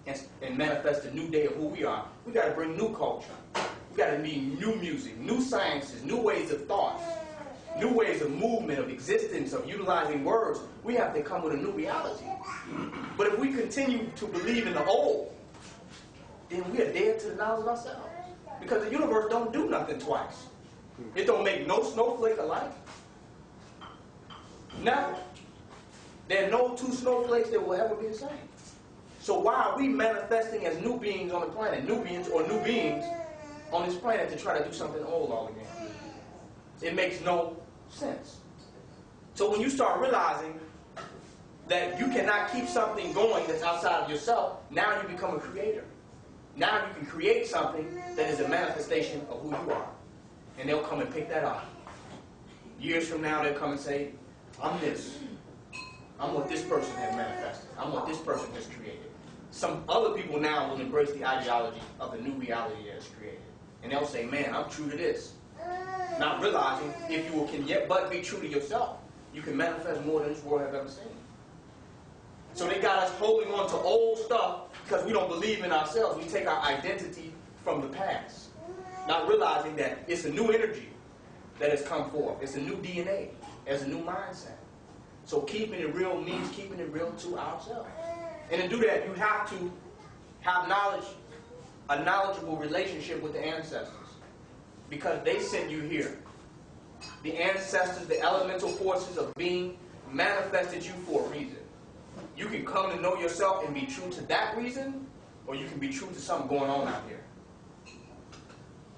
and manifest a new day of who we are, we got to bring new culture. We got to need new music, new sciences, new ways of thought, new ways of movement, of existence, of utilizing words. We have to come with a new reality. But if we continue to believe in the old, then we are dead to the knowledge of ourselves. Because the universe don't do nothing twice. It don't make no snowflake alike. Never. There are no two snowflakes that will ever be the same. So why are we manifesting as new beings on the planet, new beings on this planet to try to do something old all again? It makes no sense. So when you start realizing that you cannot keep something going that's outside of yourself, now you become a creator. Now you can create something that is a manifestation of who you are. And they'll come and pick that up. Years from now, they'll come and say, I'm this. I'm what this person has manifested. I'm what this person has created. Some other people now will embrace the ideology of the new reality that is created. And they'll say, man, I'm true to this. Not realizing if you can yet but be true to yourself, you can manifest more than this world has ever seen. So they got us holding on to old stuff because we don't believe in ourselves. We take our identity from the past. Not realizing that it's a new energy that has come forth. It's a new DNA. It's a new mindset. So keeping it real means keeping it real to ourselves. And to do that, you have to have knowledge, a knowledgeable relationship with the ancestors. Because they sent you here. The ancestors, the elemental forces of being, manifested you for a reason. You can come to know yourself and be true to that reason, or you can be true to something going on out here.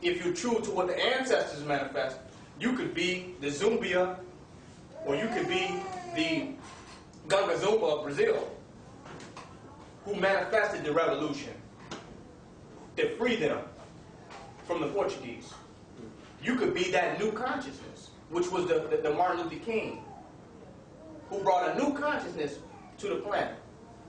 If you're true to what the ancestors manifest, you could be the Zumbia, or you could be the Ganga Zumba of Brazil, who manifested the revolution that freed them from the Portuguese. You could be that new consciousness, which was the Martin Luther King, who brought a new consciousness to the planet.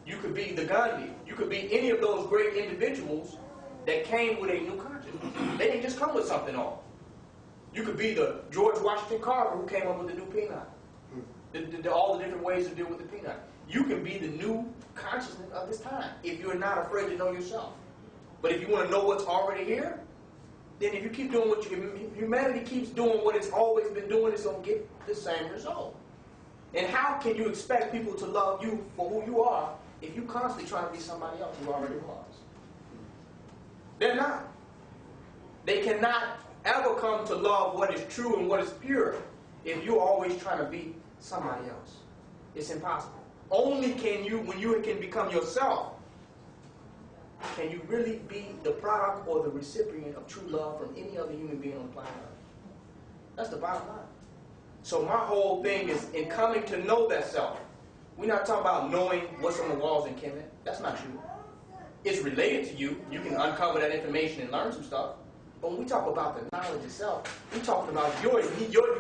You could be the Gandhi. You could be any of those great individuals that came with a new consciousness. They didn't just come with something off. You could be the George Washington Carver who came up with the new peanut. All the different ways to deal with the peanut. You can be the new consciousness of this time if you're not afraid to know yourself. But if you want to know what's already here, then if you keep doing what humanity keeps doing what it's always been doing, it's going to get the same result. And how can you expect people to love you for who you are if you constantly trying to be somebody else who already was? They're not. They cannot ever come to love what is true and what is pure if you're always trying to be somebody else. It's impossible. Only can you, when you can become yourself, can you really be the product or the recipient of true love from any other human being on the planet Earth. That's the bottom line. So my whole thing is in coming to know that self. We're not talking about knowing what's on the walls in Kemet. That's not true. It's related to you. You can uncover that information and learn some stuff. But when we talk about the knowledge itself, we're talking about your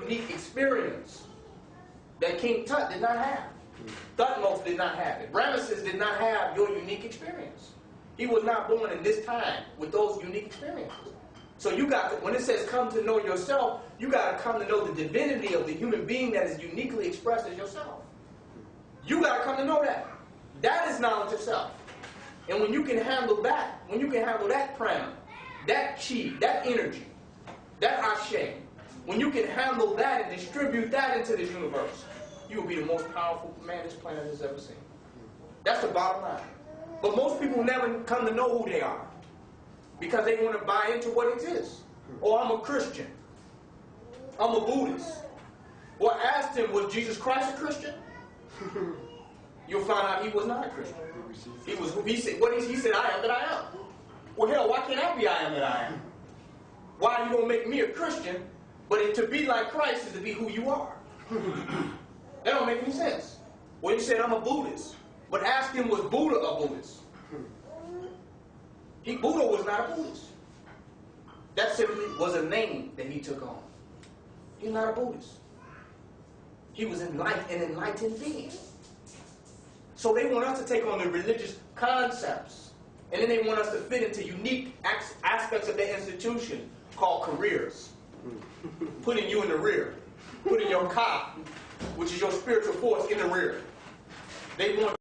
unique experience that King Tut did not have. Thutmose did not have it. Ramesses did not have your unique experience. He was not born in this time with those unique experiences. So you got to, when it says come to know yourself, you got to come to know the divinity of the human being that is uniquely expressed as yourself. You got to come to know that. That is knowledge of self. And when you can handle that, when you can handle that prana, that chi, that energy, that ashe, when you can handle that and distribute that into this universe, you will be the most powerful man this planet has ever seen. That's the bottom line. But most people never come to know who they are because they want to buy into what exists. Oh, I'm a Christian. I'm a Buddhist. Well, I asked him, was Jesus Christ a Christian? You'll find out he was not a Christian. He said, I am that I am. Well, hell, why can't I be I am that I am? Why are you going to make me a Christian, but to be like Christ is to be who you are? That don't make any sense. Well, you said I'm a Buddhist, but ask him, was Buddha a Buddhist? Buddha was not a Buddhist. That simply was a name that he took on. He's not a Buddhist. He was an enlightened being. So they want us to take on the religious concepts, and then they want us to fit into unique aspects of their institution called careers. Putting you in the rear. Putting your ka, which is your spiritual force, in the rear. They want